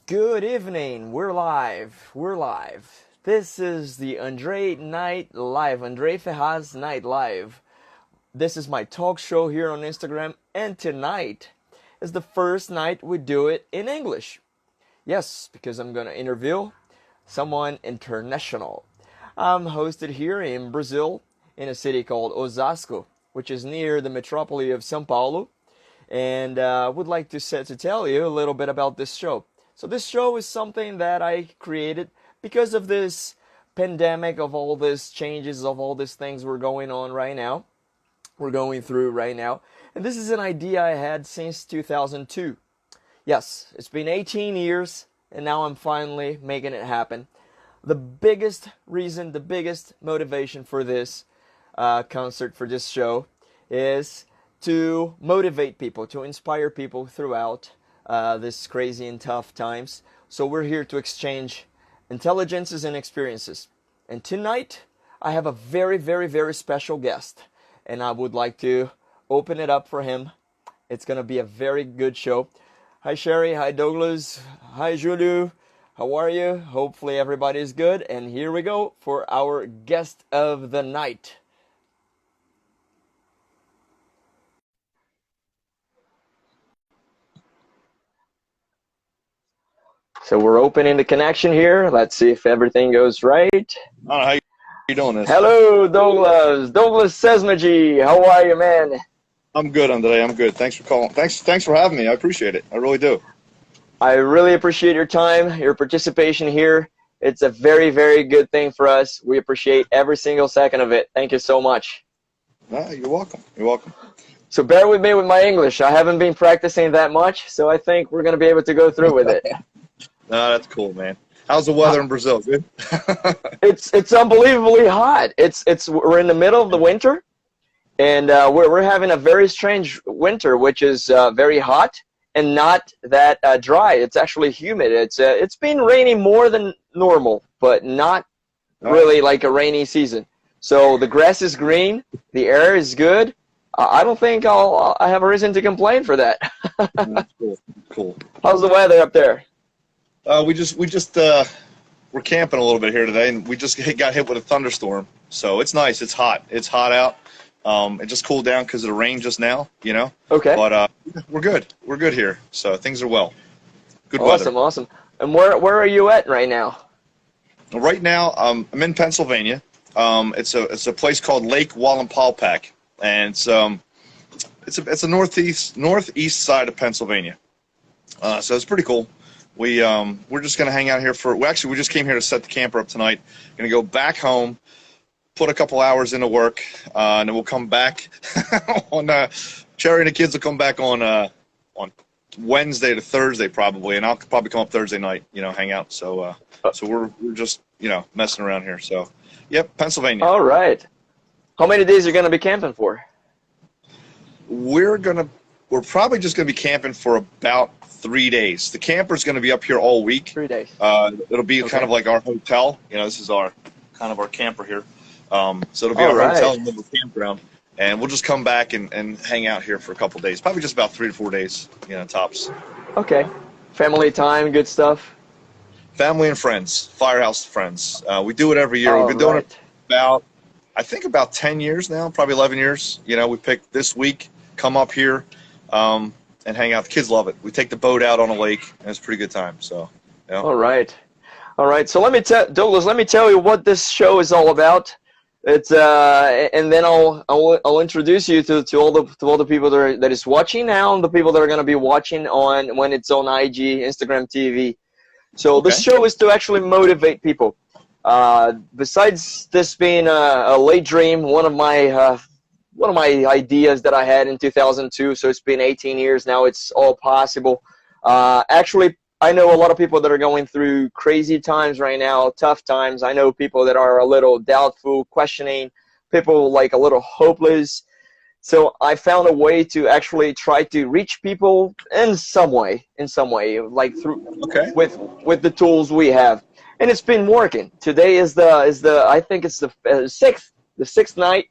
Good evening. We're live. We're live. This is the Andrei Night Live, Andrei Ferraz Night Live. This is my talk show here on Instagram, and tonight is the first night we do it in English. Yes, because I'm going to interview someone international. I'm hosted here in Brazil, in a city called Osasco, which is near the metropolis of São Paulo. And I would like to tell you a little bit about this show. So this show is something that I created because of this pandemic, of all these changes, of all these things we're going through right now. And this is an idea I had since 2002. Yes, it's been 18 years, and now I'm finally making it happen. The biggest reason, the biggest motivation for this concert, for this show, is to motivate people, to inspire people throughout this crazy and tough times. So we're here to exchange intelligences and experiences. And tonight, I have a very, very, very special guest. And I would like to open it up for him. It's going to be a very good show. Hi, Sherry. Hi, Douglas. Hi, Julio. How are you? Hopefully everybody is good. And here we go for our guest of the night. So we're opening the connection here. Let's see if everything goes right. I don't know how you doing this. Hello, Douglas. Douglas Cesmegi. How are you, man? I'm good, Andrei. I'm good. Thanks for calling. Thanks for having me. I appreciate it. I really do. I really appreciate your time, your participation here. It's a very, very good thing for us. We appreciate every single second of it. Thank you so much. You're welcome. You're welcome. So bear with me with my English. I haven't been practicing that much, so I think we're going to be able to go through with it. No, that's cool, man. How's the weather in Brazil? Good. It's unbelievably hot. We're in the middle of the winter, and we're having a very strange winter, which is very hot and not that dry. It's actually humid. It's been raining more than normal, but not really like a rainy season. So the grass is green, the air is good. I don't think I have a reason to complain for that. That's cool. Cool. How's the weather up there? We're camping a little bit here today, and we just got hit with a thunderstorm. So it's nice. It's hot. It's hot out. It just cooled down because of the rain just now, you know. Okay. But we're good. We're good here. So things are well. Good weather. Awesome. And where are you at right now? Right now, I'm in Pennsylvania. It's a place called Lake Wallenpaupack, and it's a northeast side of Pennsylvania. So it's pretty cool. We're just gonna hang out here we just came here to set the camper up tonight. Gonna go back home, put a couple hours into work, and then we'll come back on Cherry and the kids will come back on Wednesday to Thursday probably, and I'll probably come up Thursday night, hang out. So we're just messing around here. So yep, Pennsylvania. All right. How many days are you gonna be camping for? We're probably just gonna be camping for about 3 days. The camper's going to be up here all week. 3 days. It'll be kind of like our hotel. This is our camper here. So it'll be our hotel and little campground, and we'll just come back and hang out here for a couple days. Probably just about 3 to 4 days, tops. Okay. Family time, good stuff. Family and friends, firehouse friends. We do it every year. We've been doing it about 10 years now, probably 11 years. We picked this week, come up here. And hang out. The kids love it. We take the boat out on a lake, and it's a pretty good time. So, All right. So Douglas, let me tell you what this show is all about. It's and then I'll introduce you to all the people that is watching now, and the people that are going to be watching when it's on IG, Instagram TV. So this show is to actually motivate people. Besides this being a late dream, one of my ideas that I had in 2002, so it's been 18 years now, it's all possible. Actually, I know a lot of people that are going through crazy times right now, tough times. I know people that are a little doubtful, questioning, people like a little hopeless. So I found a way to actually try to reach people in some way, like with the tools we have. And it's been working. Today is I think it's the sixth night.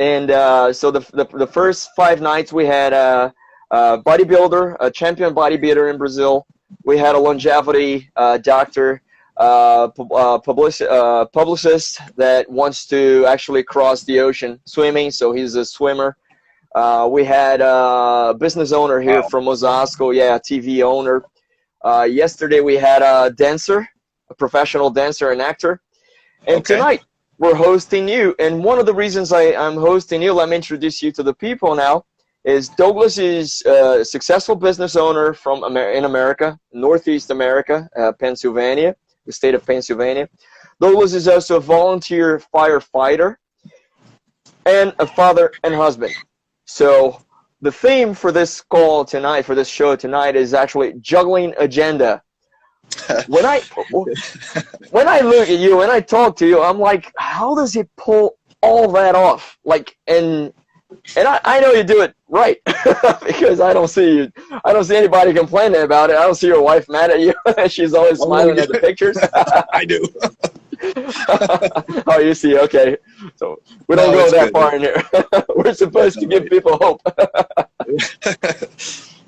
And so the first 5 nights we had a bodybuilder, a champion bodybuilder in Brazil, we had a longevity doctor, publicist that wants to actually cross the ocean swimming, so he's a swimmer. We had a business owner here from Osasco, yeah, a TV owner. Yesterday we had a dancer, a professional dancer and actor. And tonight we're hosting you. And one of the reasons I'm hosting you, let me introduce you to the people now, is Douglas is a successful business owner from in America, Northeast America, Pennsylvania, the state of Pennsylvania. Douglas is also a volunteer firefighter and a father and husband. So the theme for this call tonight, for this show tonight, is actually juggling agenda. When I look at you, when I talk to you, I'm like, how does he pull all that off? Like, and I know you do it right because I don't see anybody complaining about it. I don't see your wife mad at you. She's always smiling at the pictures. I do. Oh, you see, okay. So we don't go that far in here. We're supposed to give people hope.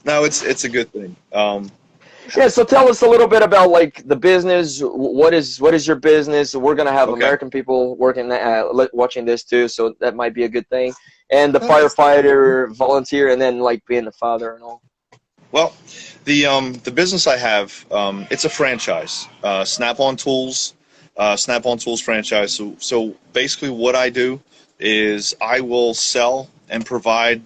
No, it's a good thing. Yeah, so tell us a little bit about like the business. What is your business? We're gonna have American people working, watching this too, so that might be a good thing. And the firefighter, volunteer, and then like being the father and all. Well, the business I have, it's a franchise, Snap-on Tools, Snap-on Tools franchise. So basically, what I do is I will sell and provide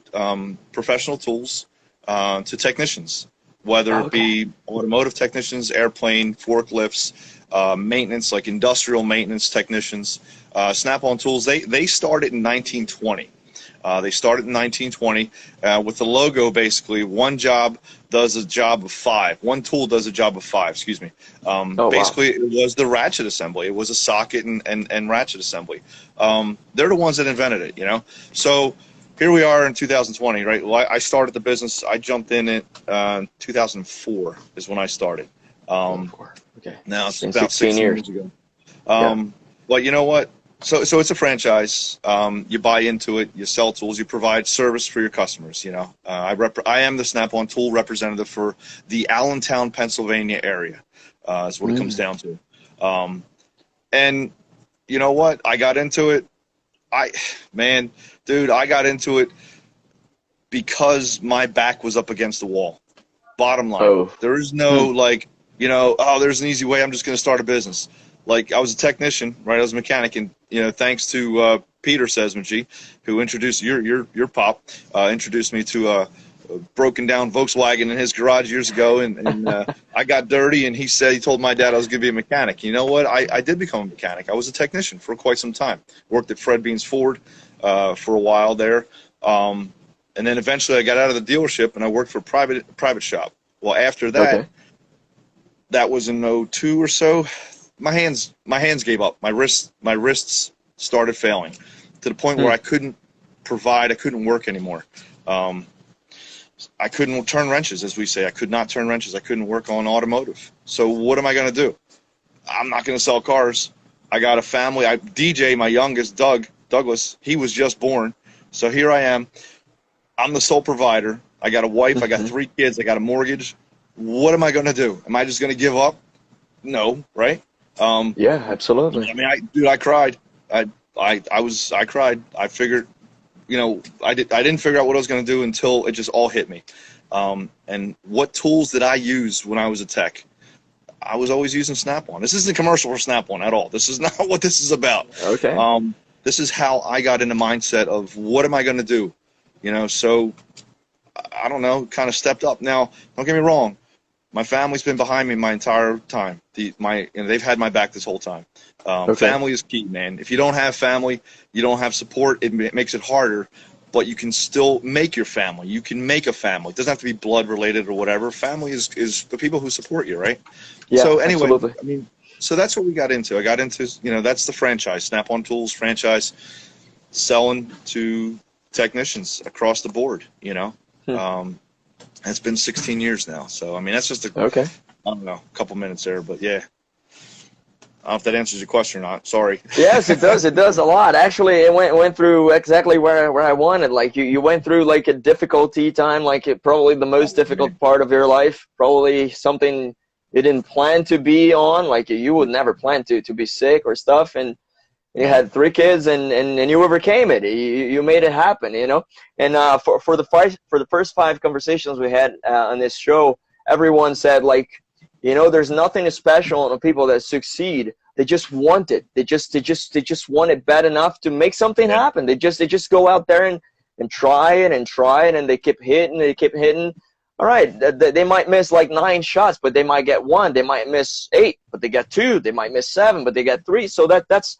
professional tools to technicians. Whether it be automotive technicians, airplane, forklifts, maintenance, like industrial maintenance technicians. Snap-on Tools, they started in 1920. They started in 1920 with the logo, basically, one job does a job of five. One tool does a job of five, excuse me. Basically, it was the ratchet assembly. It was a socket and ratchet assembly. They're the ones that invented it, you know. So here we are in 2020, right? Well, I started the business. I jumped in it 2004 is when I started. Okay. Now it's about 16 years ago. But you know what? So it's a franchise. You buy into it. You sell tools. You provide service for your customers. You know, I am the Snap-on Tool representative for the Allentown, Pennsylvania area. Is what it comes down to. And you know what? I got into it. Dude, I got into it because my back was up against the wall. Bottom line, there is no like, you know, there's an easy way. I'm just going to start a business. Like, I was a technician, right? I was a mechanic, and you know, thanks to Peter Cesmegi, who introduced your pop, introduced me to a broken down Volkswagen in his garage years ago, and I got dirty, and he told my dad I was going to be a mechanic. You know what? I did become a mechanic. I was a technician for quite some time. Worked at Fred Bean's Ford for a while there, and then eventually I got out of the dealership and I worked for a private shop. Well, after that, that was in 2002 or so. My hands gave up. My wrists started failing to the point where I couldn't provide. I couldn't work anymore. I couldn't turn wrenches, as we say. I could not turn wrenches. I couldn't work on automotive. So what am I going to do? I'm not going to sell cars. I got a family. DJ, my youngest, Douglas, he was just born. So here I am. I'm the sole provider. I got a wife. I got 3 kids. I got a mortgage. What am I going to do? Am I just going to give up? No, right? Yeah, absolutely. I mean, I cried. I cried. I figured, you know, I didn't figure out what I was going to do until it just all hit me. And what tools did I use when I was a tech? I was always using Snap-on. This isn't a commercial for Snap-on at all. This is not what this is about. Okay. This is how I got in the mindset of what am I going to do? You know, so I don't know, kind of stepped up. Now, don't get me wrong. My family's been behind me my entire time. They've had my back this whole time. Family is key, man. If you don't have family, you don't have support. It makes it harder, but you can still make your family. You can make a family. It doesn't have to be blood related or whatever. Family is the people who support you, right? Yeah, so anyway, absolutely. I mean, so that's what we got into. I got into, you know, that's the franchise, Snap-on Tools franchise, selling to technicians across the board, you know. It's been 16 years now. So, I mean, that's just I don't know, a couple minutes there, but yeah. I don't know if that answers your question or not. Sorry. Yes, it does. It does a lot. Actually, it went through exactly where I wanted. Like you went through like a difficulty time, like probably the most difficult part of your life, probably something you didn't plan to be on. Like you would never plan to be sick or stuff, and you had 3 kids, and you overcame it. You made it happen, you know. And for the first 5 conversations we had on this show, everyone said, like, you know, there's nothing special on the people that succeed. They just want it. They just want it bad enough to make something happen. They just go out there and try it, and they keep hitting. All right, they might miss like 9 shots, but they might get 1. They might miss 8, but they get 2. They might miss 7, but they get 3. So that's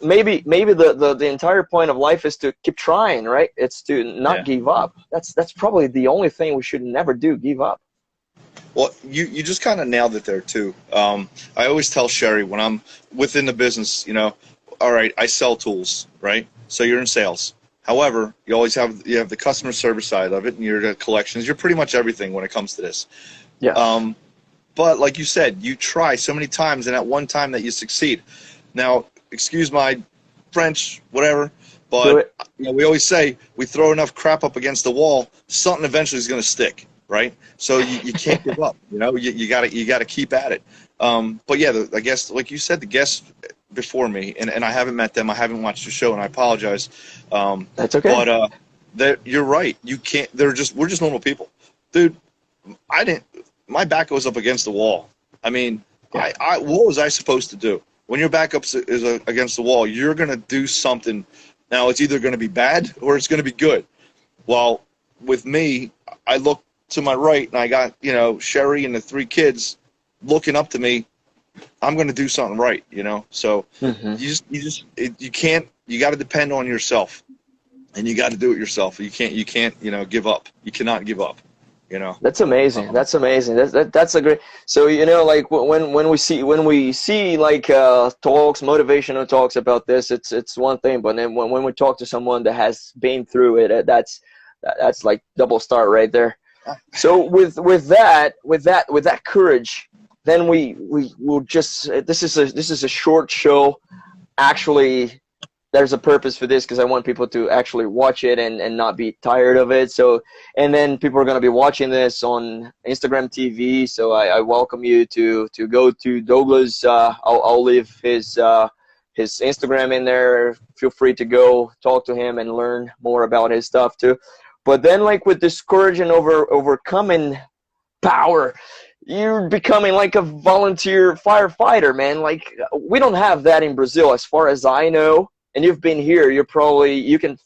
maybe the entire point of life is to keep trying, right? It's to not give up. That's probably the only thing we should never do, give up. Well, you just kind of nailed it there too. I always tell Sherry when I'm within the business, you know, all right, I sell tools, right? So you're in sales. However, you always have the customer service side of it, and you're the collections. You're pretty much everything when it comes to this. Yeah. But like you said, you try so many times, and at one time that you succeed. Now, excuse my French, whatever, but you know, we always say we throw enough crap up against the wall, something eventually is going to stick, right? So you can't give up. You know, you gotta keep at it. But yeah, I guess like you said, the guests before me, and I haven't met them. I haven't watched the show, and I apologize. That's okay. But you're right. You can't. We're just normal people, dude. My back goes up against the wall. I mean, what was I supposed to do? When your back up is against the wall, you're gonna do something. Now it's either gonna be bad or it's gonna be good. Well, with me, I look to my right, and I got, you know, Sherry and the 3 kids looking up to me. I'm going to do something right, you know. So you can't. You got to depend on yourself, and you got to do it yourself. You can't, you know, give up. You cannot give up, you know. That's amazing. That's amazing. That's a great. So, you know, like when we see like talks, motivational talks about this, it's one thing. But then when we talk to someone that has been through it, that's like double star right there. So with that courage, then we will just, this is a short show. Actually, there's a purpose for this, because I want people to actually watch it and not be tired of it. So, and then people are going to be watching this on Instagram TV. So I welcome you to go to Douglas. I'll leave his Instagram in there. Feel free to go talk to him and learn more about his stuff too. But then, like, with this courage and overcoming power, you're becoming like a volunteer firefighter, man. Like, we don't have that in Brazil, as far as I know. And you've been here. You're probably, you can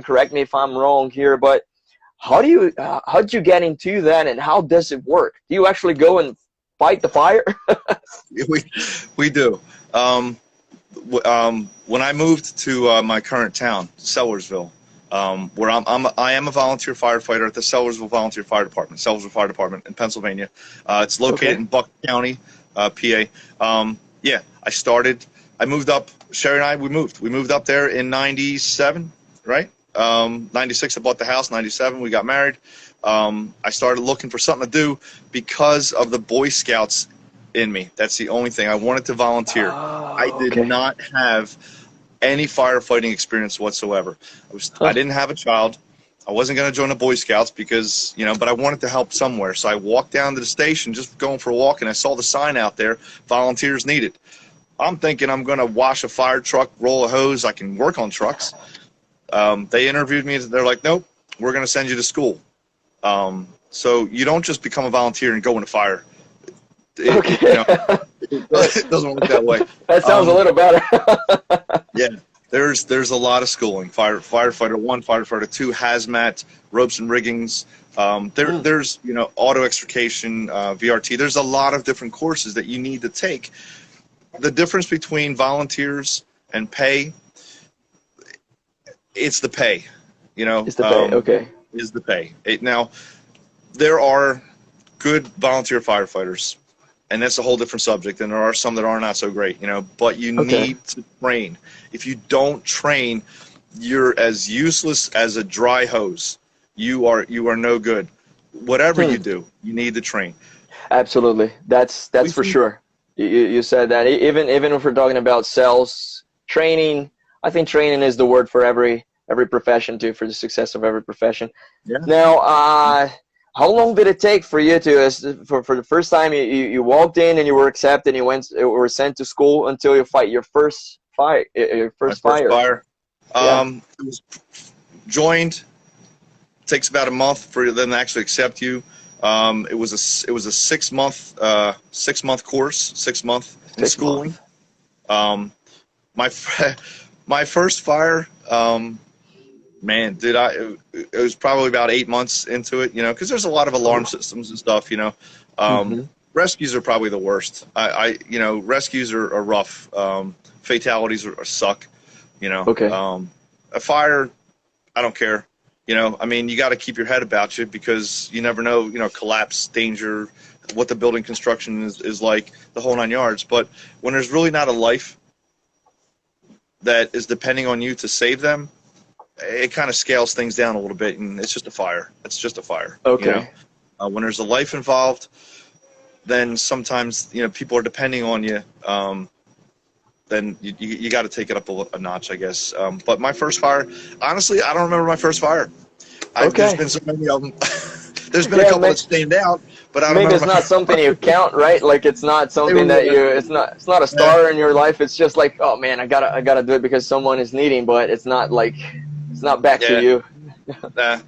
correct me if I'm wrong here. But how'd you get into that, and how does it work? Do you actually go and fight the fire? we do. When I moved to my current town, Sellersville, where I am a volunteer firefighter at the Sellersville Volunteer Fire Department, Sellersville Fire Department in Pennsylvania. It's located in Buck County, PA. Yeah, I moved up. Sherry and I, we moved up there in 97, right? 96, I bought the house. 97, we got married. I started looking for something to do because of the Boy Scouts in me. That's the only thing. I wanted to volunteer. I did not have any firefighting experience whatsoever. I didn't have a child. I wasn't going to join the Boy Scouts because, you know, but I wanted to help somewhere. So I walked down to the station, just going for a walk, and I saw the sign out there, volunteers needed. I'm thinking I'm going to wash a fire truck, roll a hose. I can work on trucks. They interviewed me. They're like, nope, we're going to send you to school. So you don't just become a volunteer and go into fire. You know, it doesn't work that way. That sounds a little better. Yeah, there's a lot of schooling. Firefighter 1, firefighter 2, hazmat, ropes and riggings. There's, you know, auto extrication, VRT. There's a lot of different courses that you need to take. The difference between volunteers and pay, it's the pay. You know, it's the pay. Okay. Is the pay. Now, there are good volunteer firefighters, and that's a whole different subject, and there are some that are not so great, you know, but you need to train. If you don't train, you're as useless as a dry hose. You are no good. Whatever you do, you need to train. Absolutely. That's for sure. You said that even if we're talking about sales training, I think training is the word for every profession too, for the success of every profession. Yeah. Now, how long did it take for you to for the first time you walked in and you were accepted and you were sent to school until you fight your first fire? Your first My first fire. Yeah. It was joined. Takes about a month for them to actually accept you. It was a 6 month course, 6 month in schooling. My first fire, man, it was probably about 8 months into it, because there's a lot of alarm systems and stuff, Rescues are probably the worst. Rescues are rough. Fatalities are suck, Okay. A fire, I don't care. You got to keep your head about you because you never know, collapse, danger, what the building construction is like, the whole 9 yards. But when there's really not a life that is depending on you to save them, it kind of scales things down a little bit, and it's just a fire. It's just a fire. Okay. When there's a life involved, then sometimes, people are depending on you. Then you got to take it up a notch, I guess. But my first fire, honestly, I don't remember my first fire. There's been so many of them. There's been a couple that stand out, but I don't maybe remember. it's not something you count, right? Like it's not something that it's not a star in your life. It's just like, oh man, I gotta do it because someone is needing, but it's not like it's not back to you. Yeah.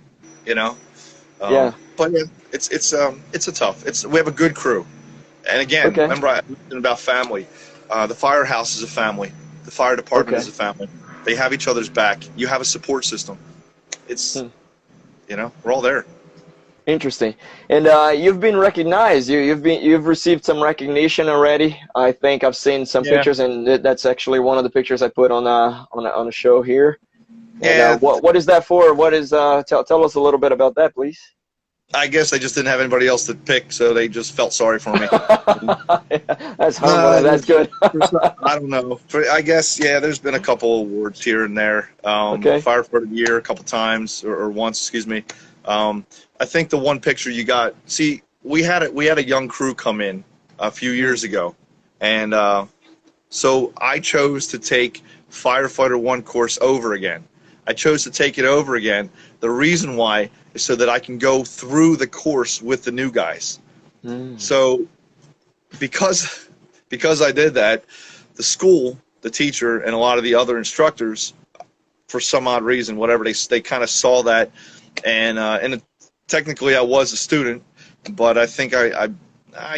But yeah, it's a tough. We have a good crew, and again, remember I mentioned about family. The firehouse is a family. The fire department is a family. They have each other's back. You have a support system. It's, we're all there. Interesting. And you've been recognized. You've received some recognition already. I think I've seen some pictures, and that's actually one of the pictures I put on a show here. And, what is that for? What is tell us a little bit about that, please. I guess they just didn't have anybody else to pick, so they just felt sorry for me. That's humble. That's good. I don't know. I guess, there's been a couple awards here and there. Firefighter of the Year a couple times, or once, excuse me. I think the one picture you got, see, we had a young crew come in a few years ago, and so I chose to take Firefighter 1 course over again. I chose to take it over again. The reason why is so that I can go through the course with the new guys. So because I did that, the school, the teacher, and a lot of the other instructors, for some odd reason, whatever, they kind of saw that, and technically I was a student, but I think I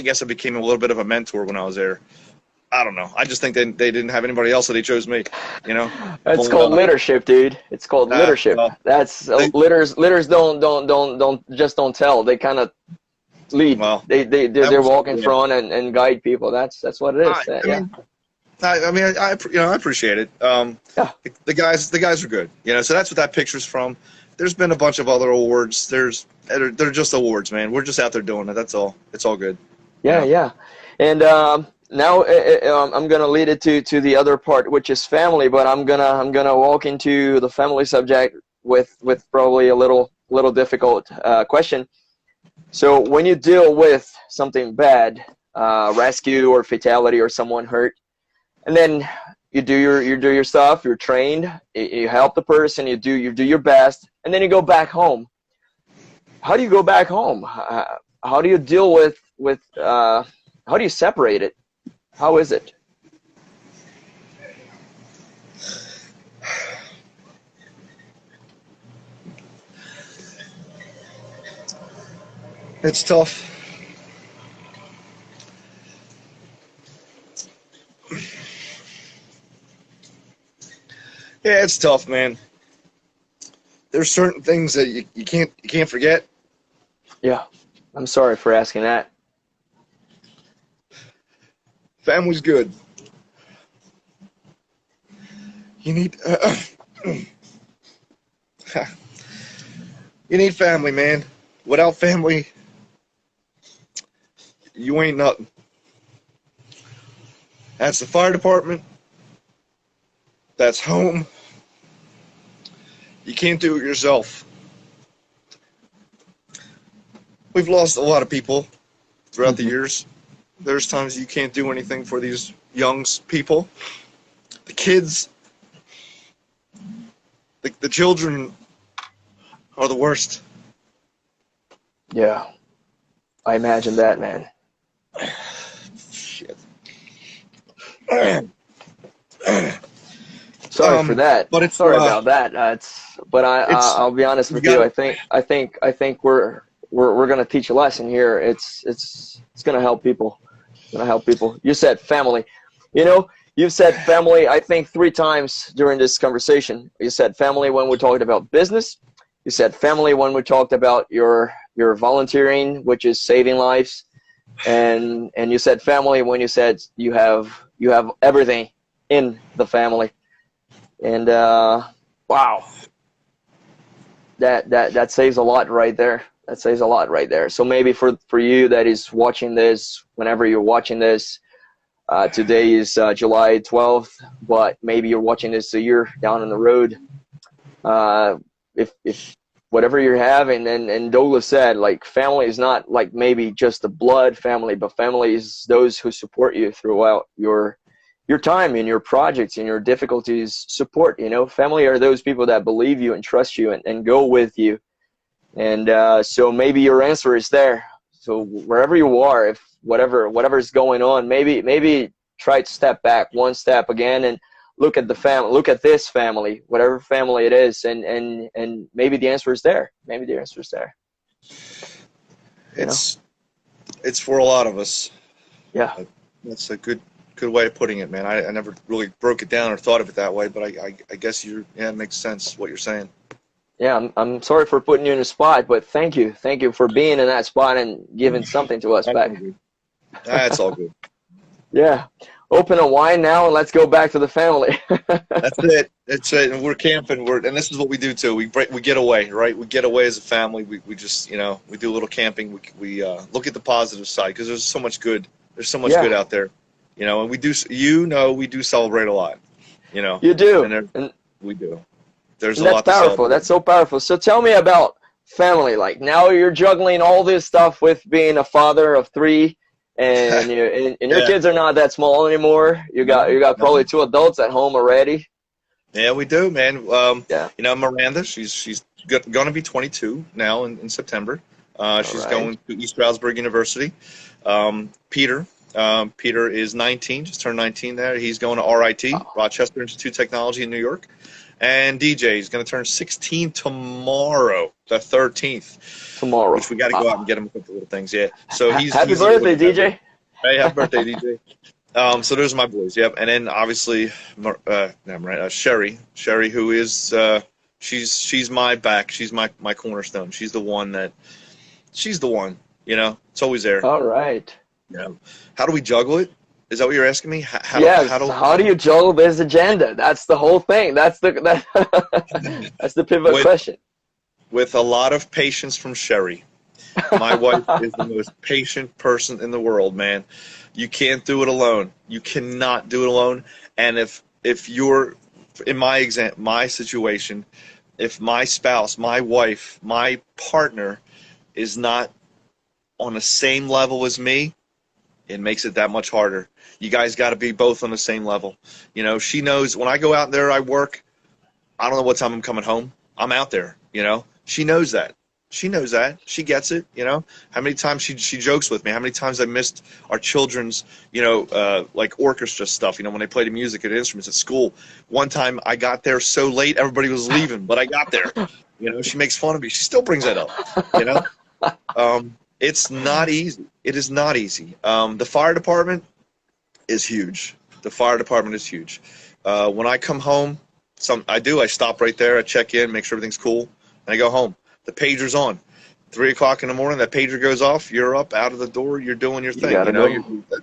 guess I became a little bit of a mentor when I was there. I don't know. I just think they didn't have anybody else, so they chose me. That's called leadership, dude. It's called leadership. That's leaders don't tell. They kind of lead. Well, they're walking front and guide people. That's what it is. I appreciate it. The guys are good. So that's what that picture's from. There's been a bunch of other awards. They're just awards, man. We're just out there doing it. That's all. It's all good. Yeah. And now I'm gonna lead it to the other part, which is family. But I'm gonna walk into the family subject with probably a little difficult question. So when you deal with something bad, rescue or fatality or someone hurt, and then you do your stuff, you're trained, you help the person, you do your best, and then you go back home. How do you go back home? How do you deal with how do you separate it? How is it? It's tough. Yeah, it's tough, man. There's certain things that you can't forget. Yeah, I'm sorry for asking that. Family's good. You need you need family, man. Without family, you ain't nothing. That's the fire department. That's home. You can't do it yourself. We've lost a lot of people throughout the years. There's times you can't do anything for these young people. The kids, the children are the worst. Yeah, I imagine that, man. Shit. Sorry for that. But it's sorry about that. I'll be honest with you. I think we're gonna teach a lesson here. It's gonna help people. It's gonna help people. You said family. You know, you've said family, I think 3 times during this conversation. You said family when we talked about business. You said family when we talked about your volunteering, which is saving lives, and you said family when you said you have everything in the family. And wow, that saves a lot right there. That saves a lot right there. So maybe for you that is watching this, whenever you're watching this, today is July 12th, but maybe you're watching this a year down in the road. If whatever you're having, and Douglas said, like, family is not like maybe just the blood family, but family is those who support you throughout your time and your projects and your difficulties. Support, you know, family are those people that believe you and trust you and go with you. And so maybe your answer is there. So wherever you are, if whatever's going on, maybe try to step back one step again and look at the family, look at this family, whatever family it is, and maybe the answer is there. Maybe the answer is there. It's for a lot of us. Yeah. That's a good way of putting it, man. I never really broke it down or thought of it that way, but I guess it makes sense what you're saying. Yeah, I'm sorry for putting you in a spot, but thank you for being in that spot and giving something to us back. That's all good. Yeah, open a wine now and let's go back to the family. That's it. And we're camping. And this is what we do too. We get away, right? We get away as a family. We just, you know, we do a little camping. We look at the positive side because there's so much good. There's so much good out there, you know. And we do celebrate a lot, you know. You do. And we do. There's a lot. That's powerful. That's so powerful. So tell me about family. Like, now you're juggling all this stuff with being a father of 3. And your kids are not that small anymore. You got probably 2 adults at home already. Yeah, we do, man. You know, Miranda, she's going to be 22 now in September. She's going to East Stroudsburg University. Peter is 19, just turned 19 there. He's going to RIT, Rochester Institute of Technology in New York. And DJ is going to turn 16 tomorrow, the 13th. Tomorrow. Which we got to go out and get him a couple little things, yeah. So happy birthday, DJ. Hey, happy birthday, DJ. So those are my boys, yep. And then obviously, Sherry, who is she's my back. She's my cornerstone. She's the one, you know. It's always there. All right. Yeah. How do we juggle it? Is that what you're asking me? How do you juggle this agenda? That's the whole thing. That's the pivot question. With a lot of patience from Sherry. My wife is the most patient person in the world, man. You can't do it alone. You cannot do it alone. And if you're in my situation, if my spouse, my wife, my partner is not on the same level as me, it makes it that much harder. You guys got to be both on the same level. You know, she knows when I go out there, I work. I don't know what time I'm coming home. I'm out there, you know. She knows that. She knows that. She gets it, you know. How many times she jokes with me. How many times I missed our children's, you know, like orchestra stuff, you know, when they play the music and instruments at school. One time I got there so late, everybody was leaving, but I got there. You know, she makes fun of me. She still brings that up, you know. It's not easy. It is not easy. The fire department is huge. The fire department is huge. When I come home, I stop right there, I check in, make sure everything's cool, and I go home. The pager's on. 3 o'clock in the morning, that pager goes off, you're up, out of the door, you're doing your thing. You know,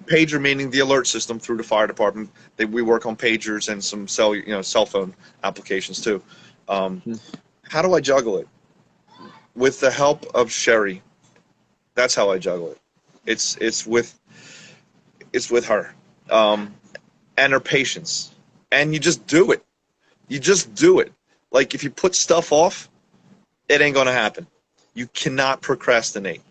pager meaning the alert system through the fire department. We work on pagers and some cell phone applications too. How do I juggle it? With the help of Sherry. That's how I juggle it. It's with her, and her patience, and you just do it. You just do it. Like, if you put stuff off, it ain't gonna happen. You cannot procrastinate.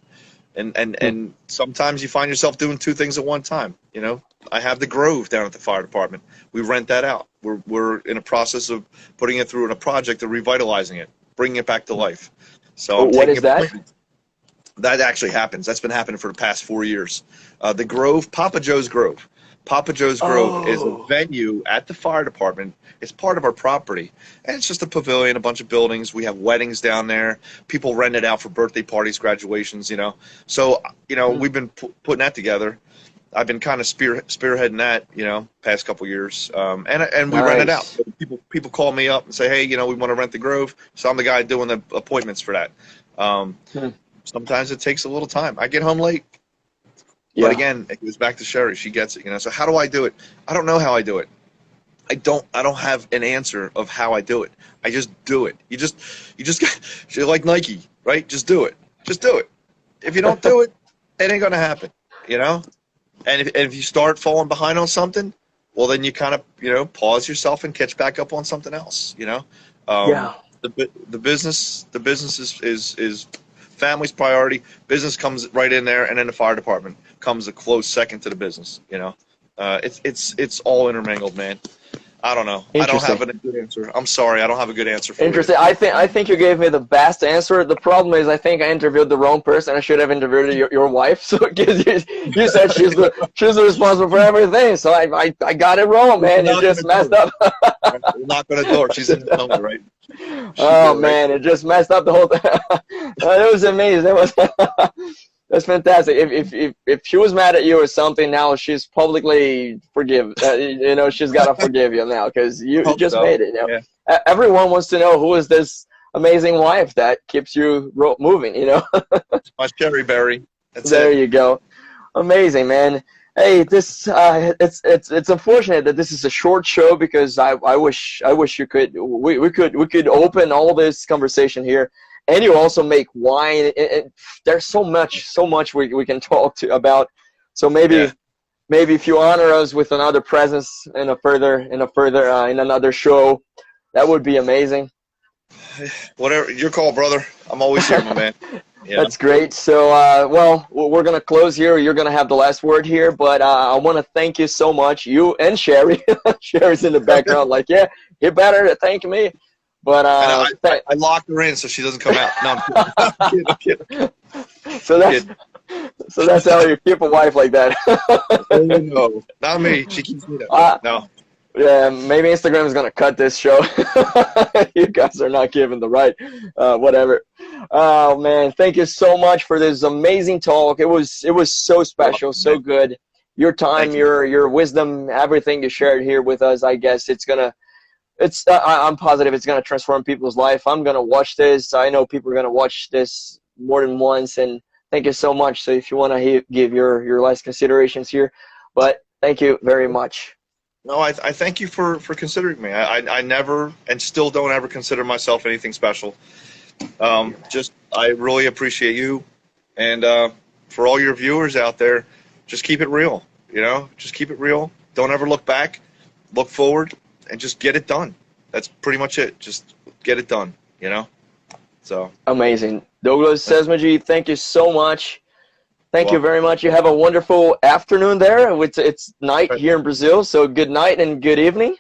And sometimes you find yourself doing two things at one time. You know, I have the Grove down at the fire department. We rent that out. We're in a process of putting it through in a project of revitalizing it, bringing it back to life. So what is that? That actually happens. That's been happening for the past 4 years. The Grove, Papa Joe's Grove. Papa Joe's Grove is a venue at the fire department. It's part of our property. And it's just a pavilion, a bunch of buildings. We have weddings down there. People rent it out for birthday parties, graduations, you know. So, you know, we've been putting that together. I've been kind of spearheading that, you know, past couple years. And we rent it out. So people call me up and say, hey, you know, we want to rent the Grove. So I'm the guy doing the appointments for that. Sometimes it takes a little time. I get home late. But again, it goes back to Sherry. She gets it, you know. So how do I do it? I don't know how I do it. I don't have an answer of how I do it. I just do it. You just you're like Nike, right? Just do it. Just do it. If you don't do it, it ain't gonna happen, you know. And if you start falling behind on something, well, then you kind of, you know, pause yourself and catch back up on something else, you know. The business is family's priority. Business comes right in there, and then the fire department comes a close second to the business. You know, it's all intermingled, man. I don't know. I don't have a good answer. I'm sorry, I don't have a good answer for you. Interesting. I think you gave me the best answer. The problem is I think I interviewed the wrong person. I should have interviewed your wife. So you said she's the responsible for everything. So I got it wrong, man. You just messed up. Knock on the door. She's in the phone, right? Oh man, it just messed up the whole thing. It was amazing. It was that's fantastic. If she was mad at you or something, now she's publicly you know, she's got to forgive you now because you just made it. You know? Yeah. Everyone wants to know who is this amazing wife that keeps you moving. You know, my cherry berry. There you go. Amazing, man. Hey, this it's unfortunate that this is a short show because I wish you could we could open all this conversation here, and you also make wine. There's so much we can talk about. So maybe if you honor us with another presence in another show, that would be amazing. Whatever, your call, brother. I'm always here, my man. Yeah. That's great. So, well, we're going to close here. You're going to have the last word here, but I want to thank you so much, you and Sherry. Sherry's in the background like, yeah, you better thank me. But I locked her in so she doesn't come out. No, I'm kidding. So that's how you keep a wife like that. No, not me. She keeps me there. No. Yeah, maybe Instagram is gonna cut this show. You guys are not given the right, whatever. Oh man, thank you so much for this amazing talk. It was so special, so good. Your time, your wisdom, everything you shared here with us. I guess I'm positive it's gonna transform people's life. I'm gonna watch this. I know people are gonna watch this more than once. And thank you so much. So if you want to give your last considerations here, but thank you very much. No, I thank you for considering me. I never and still don't ever consider myself anything special. I really appreciate you, and for all your viewers out there, just keep it real. You know, just keep it real. Don't ever look back. Look forward, and just get it done. That's pretty much it. Just get it done. You know. So amazing, Douglas Cesmegi. Thank you so much. Thank you very much. You have a wonderful afternoon there. It's night here in Brazil, so good night and good evening.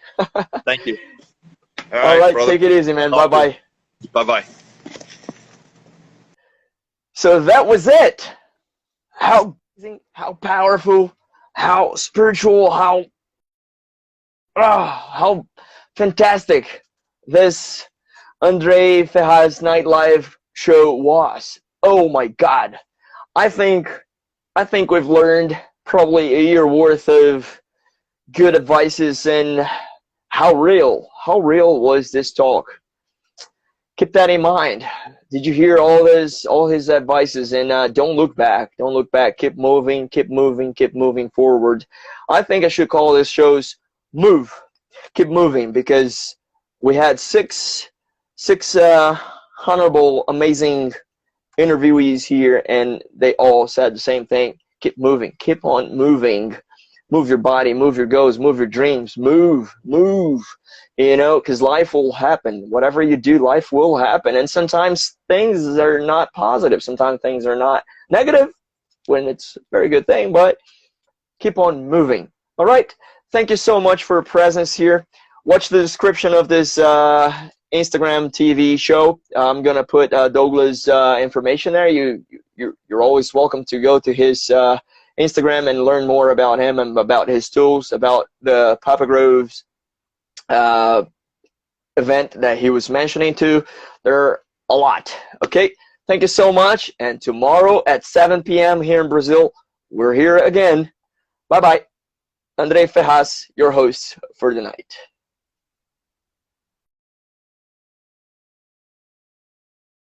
Thank you. All right, take it easy, man. Bye-bye. Bye-bye. So that was it. How amazing, how powerful, how spiritual, how fantastic this Andrei Ferraz Night live show was. Oh my God. I think we've learned probably a year worth of good advices and how real was this talk. Keep that in mind. Did you hear all his advices? And don't look back. Keep moving forward. I think I should call this shows Move. Keep moving, because we had six honorable, amazing interviewees here, and they all said the same thing. Keep moving. Keep on moving. Move your body, move your goals, move your dreams. Move. You know, because life will happen. Whatever you do, life will happen. And sometimes things are not positive. Sometimes things are not negative, when it's a very good thing, but keep on moving. All right. Thank you so much for your presence here. Watch the description of this Instagram TV show. I'm gonna put Douglas' information there. You're always welcome to go to his Instagram and learn more about him and about his tools, about the Papa Groves event that he was mentioning too. There are a lot. Okay, thank you so much, and tomorrow at 7 p.m. here in Brazil, we're here again. Bye bye. Andrei Ferraz, your host for the night.